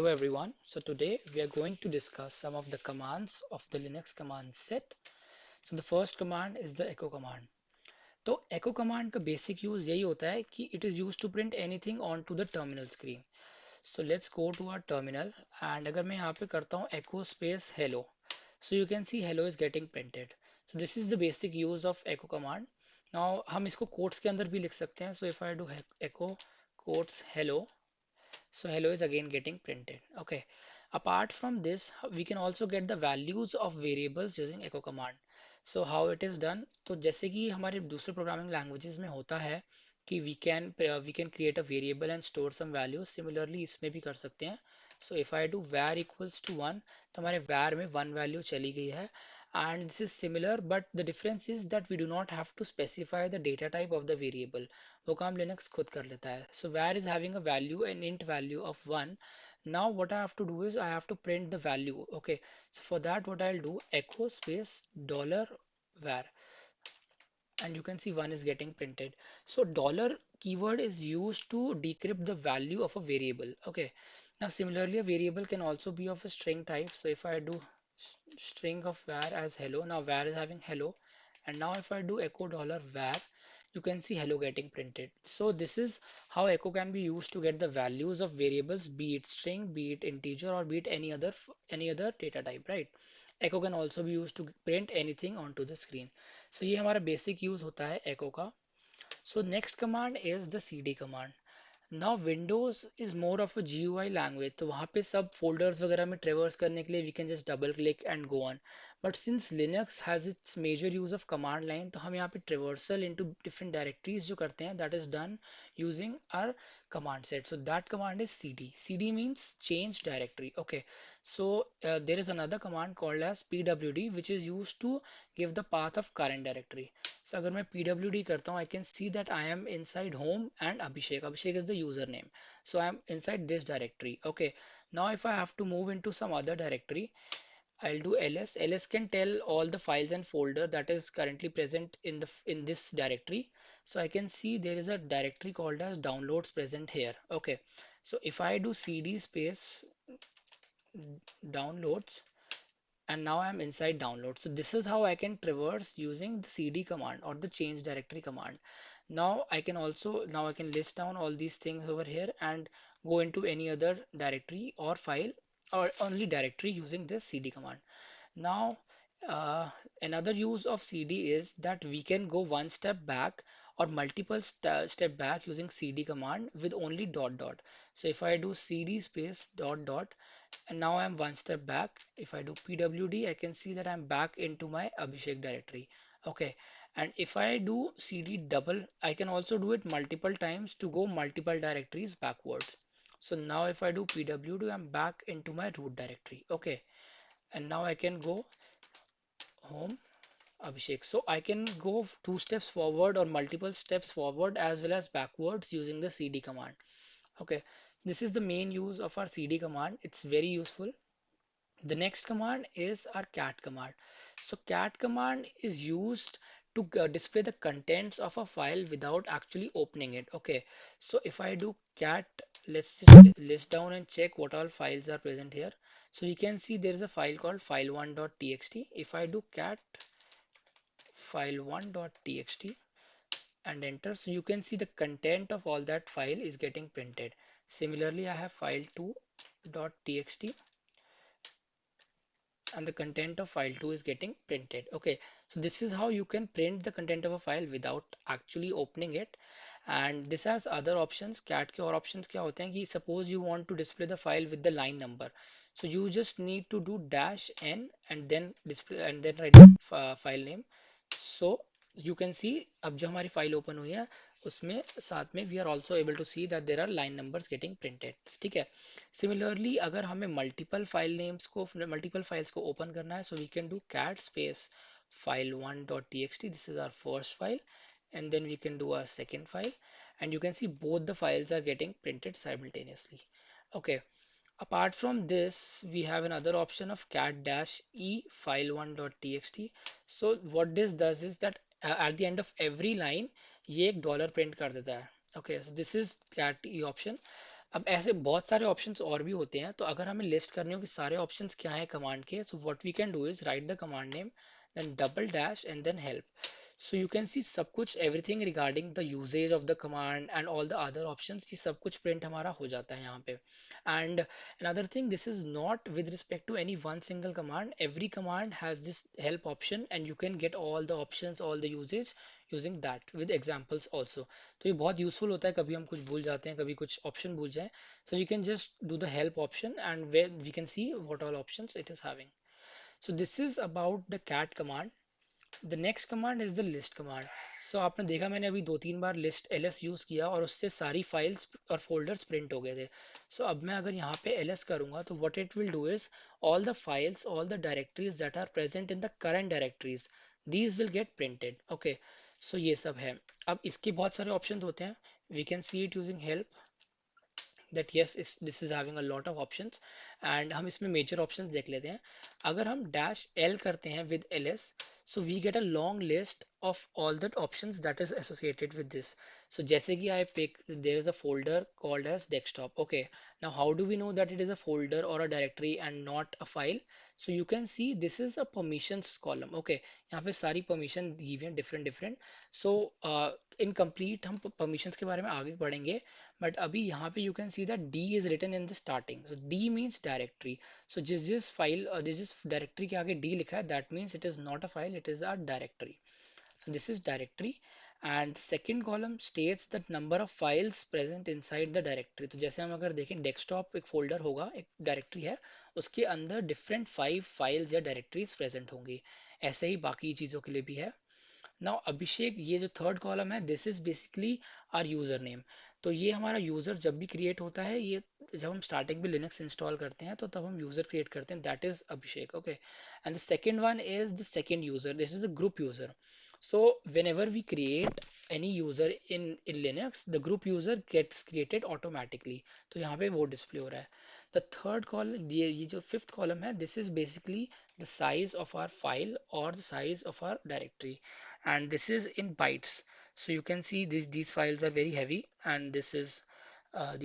Hello everyone. So today we are going to discuss some of the commands of the Linux command set. So the first command is the echo command. तो echo command का basic use यही होता है कि it is used to print anything onto the terminal screen. So let's go to our terminal and अगर मैं यहाँ पे करता हूँ echo space hello. So you can see hello is getting printed. So this is the basic use of echo command. Now हम इसको quotes के अंदर भी लिख सकते हैं. So if I do echo quotes hello, so hello is again getting printed. Okay. Apart from this, we can also get the values of variables using echo command. So how it is done? तो जैसे कि हमारे दूसरे programming languages में होता है कि we can create a variable and store some values. Similarly इसमें भी कर सकते हैं. So if I do var equals to 1, तो हमारे var में 1 value चली गई है. And this is similar, but the difference is that we do not have to specify the data type of the variable. वो काम Linux खुद कर लेता है. So var is having a value, an int value of 1. Now what I have to do is I have to print the value. Okay, so for that what I'll do, echo space dollar var, and you can see 1 is getting printed. So dollar keyword is used to decrypt the value of a variable. Okay, now similarly a variable can also be of a string type. So if I do string of var as hello, now var is having hello, and now if I do echo dollar var, you can see hello getting printed. So this is how echo can be used to get the values of variables, be it string, be it integer, or be it any other data type, right? Echo can also be used to print anything onto the screen. So ये हमारा basic use होता है echo का. So next command is the cd command. Now Windows is more of a GUI language, तो वहाँ पे सब folders वगैरह में traverse करने के लिए we can just double click and go on. But since Linux has its major use of command line, तो हम यहाँ पे traversal into different directories जो करते हैं, that is done using our command set. So that command is cd. cd means change directory. Okay, so there is another command called as pwd, which is used to give the path of current directory. So अगर मैं pwd करता हूँ, I can see that I am inside home and Abhishek. Abhishek is the username. So I am inside this directory. Okay. Now if I have to move into some other directory, I'll do ls. ls can tell all the files and folder that is currently present in this directory. So I can see there is a directory called as downloads present here. Okay. So if I do cd space downloads, and now I'm inside download. So this is how I can traverse using the cd command or the change directory command. Now I can list down all these things over here and go into any other directory or file or only directory using this cd command. Now, another use of CD is that we can go one step back or multiple step back using CD command with only dot dot. So if I do CD space dot dot, and now I'm one step back. If I do pwd, I can see that I'm back into my Abhishek directory. Okay, and if I do CD double, I can also do it multiple times to go multiple directories backwards. So now if I do pwd, I'm back into my root directory. Okay, and now I can go home Abhishek. So I can go two steps forward or multiple steps forward as well as backwards using the cd command. Okay, this is the main use of our cd command. It's very useful. The next command is our cat command. So cat command is used to display the contents of a file without actually opening it. Okay, so if I do cat, let's just list down and check what all files are present here. So you can see there is a file called file1.txt. If I do cat file1.txt and enter, so you can see the content of all that file is getting printed. Similarly, I have file2.txt and the content of file 2 is getting printed. Okay, so this is how you can print the content of a file without actually opening it. And this has other options. Cat के और options क्या होते हैं कि suppose you want to display the file with the line number, so you just need to do dash n and then display and then write the file name. So you can see अब जो हमारी file open हुई है उसमें साथ में we are also able to see that there are line numbers getting printed. ठीक है. Similarly, अगर हमें multiple file names को multiple files को open करना है, so we can do cat space file1.txt. This is our first file, and then we can do a second file, and you can see both the files are getting printed simultaneously. Okay. Apart from this, we have another option of cat dash e file1.txt. So what this does is that at the end of every line, ये एक dollar print कर देता है. Okay, so this is cat e option. अब ऐसे बहुत सारे options और भी होते हैं, तो अगर हमें लिस्ट करने हो कि सारे ऑप्शंस क्या हैं कमांड के, so what we can do is write the command name, then double dash and then help. So you can see सब कुछ everything regarding the usage of the command and all the other options की सब कुछ print हमारा हो जाता है यहाँ पे. And another thing, this is not with respect to any one single command. Every command has this help option and you can get all the options, all the usage using that with examples also. तो ये बहुत useful होता है, कभी हम कुछ भूल जाते हैं, कभी कुछ option भूल जाए, so we can just do the help option and where we can see what all options it is having. So this is about the cat command. The next command is the list command. So आपने देखा मैंने अभी दो तीन बार list ls use किया और उससे सारी फाइल्स और फोल्डर्स प्रिंट हो गए थे. सो अब मैं अगर यहाँ पे ls करूँगा तो what it will do is all the files, all the directories that are present in the current directories, these will get printed. Okay, so ये सब है. अब इसके बहुत सारे ऑप्शन होते हैं. We can see it using help that yes this is having a lot of options. And हम इसमें major options देख लेते हैं. अगर हम dash l करते हैं with ls, so we get a long list of all the options that is associated with this. So जैसे कि I pick, there is a folder called as desktop. Okay, now how do we know that it is a folder or a directory and not a file? So you can see this is a permissions column. Okay, यहाँ पे सारी permission दी हुई हैं different different. So in complete हम permissions के बारे में आगे पढ़ेंगे, बट अभी यहाँ पे you can see that D is written in the starting. So D means directory. So जिस जिस फाइल जिस जिस डायरेक्टरी के आगे डी लिखा है that means it is not a file, it is a directory. So this is directory. And second column states the number of files present inside the directory. तो जैसे हम अगर देखें डेस्कटॉप एक फोल्डर होगा, एक डायरेक्टरी है, उसके अंदर डिफरेंट 5 फाइल्स या डायरेक्टरीज प्रेजेंट होंगी. ऐसे ही बाकी चीज़ों के लिए भी है. नाउ अभिषेक, ये जो थर्ड कॉलम है this is basically our user name. तो ये हमारा यूजर जब भी क्रिएट होता है, ये जब हम स्टार्टिंग में लिनक्स इंस्टॉल करते हैं तो तब हम यूजर क्रिएट करते हैं, that is Abhishek. Okay, and the second one is the second user, this is a group user. so whenever we create any user in Linux, the group user gets created automatically. तो यहाँ पे वो display हो रहा है. The third column, ये जो fifth column है, this is basically the size of our file or the size of our directory, and this is in bytes. So you can see these files are very heavy, and this is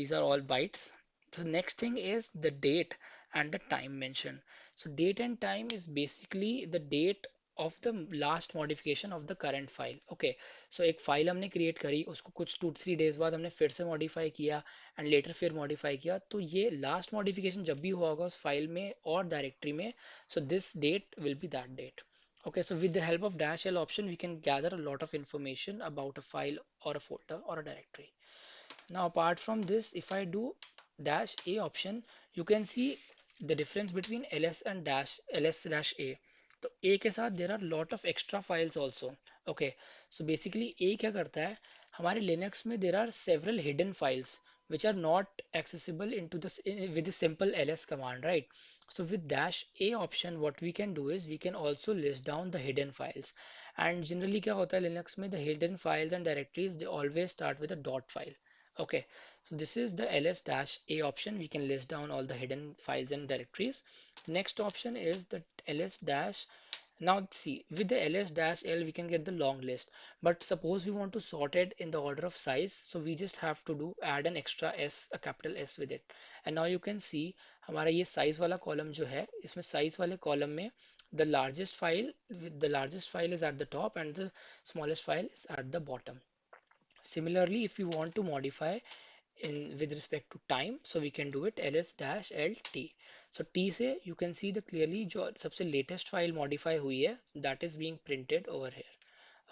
these are all bytes. So next thing is the date and the time mentioned. So date and time is basically the date of the last modification of the current file. Okay, so एक file हमने create करी, उसको कुछ 2-3 days बाद हमने फिर से modify किया एंड लेटर फिर मॉडिफाई किया, तो ये लास्ट मॉडिफिकेशन जब भी हुआ होगा उस फाइल में और डायरेक्टरी में, so this date will be that date. Okay, so with the help of dash l option we can gather a lot of information about a file or a folder or a directory. Now apart from this, if I do dash a option, you can see the difference between ls and dash ls dash a. तो a के साथ there are lot of extra files also. Okay, so basically a क्या करता है, हमारे Linux में there are several hidden files which are not accessible into this with the simple ls command, right? So with dash a option what we can do is we can also list down the hidden files. And generally क्या होता है Linux में, the hidden files and directories they always start with a dot file. Okay, so this is the ls-a option. We can list down all the hidden files and directories. Next option is the ls dash. Now see, with the ls-l we can get the long list, but suppose we want to sort it in the order of size, so we just have to do add an extra s, a capital S with it. And now you can see हमारा ये size वाला column जो है, इसमें size वाले column में the largest file is at the top and the smallest file is at the bottom. Similarly, if you want to modify in with respect to time, so we can do it ls dash lt. So t से you can see the clearly जो सबसे latest file modify हुई है that is being printed over here.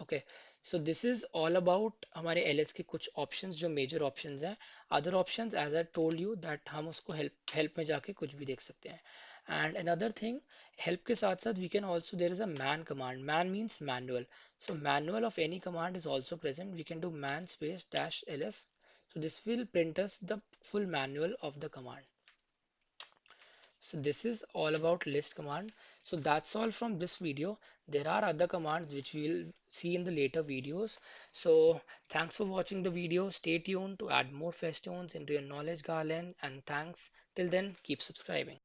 Okay, so this is all about हमारे ls के कुछ options जो major options हैं. Other options as I told you that हम उसको help में जाके कुछ भी देख सकते हैं. And another thing, help के साथ साथ we can also, there is a man command. Man means manual. So manual of any command is also present. We can do man space dash ls. So this will print us the full manual of the command. So this is all about list command. So that's all from this video. There are other commands which we will see in the later videos. So thanks for watching the video. Stay tuned to add more festoons into your knowledge garland, and thanks. Till then, keep subscribing.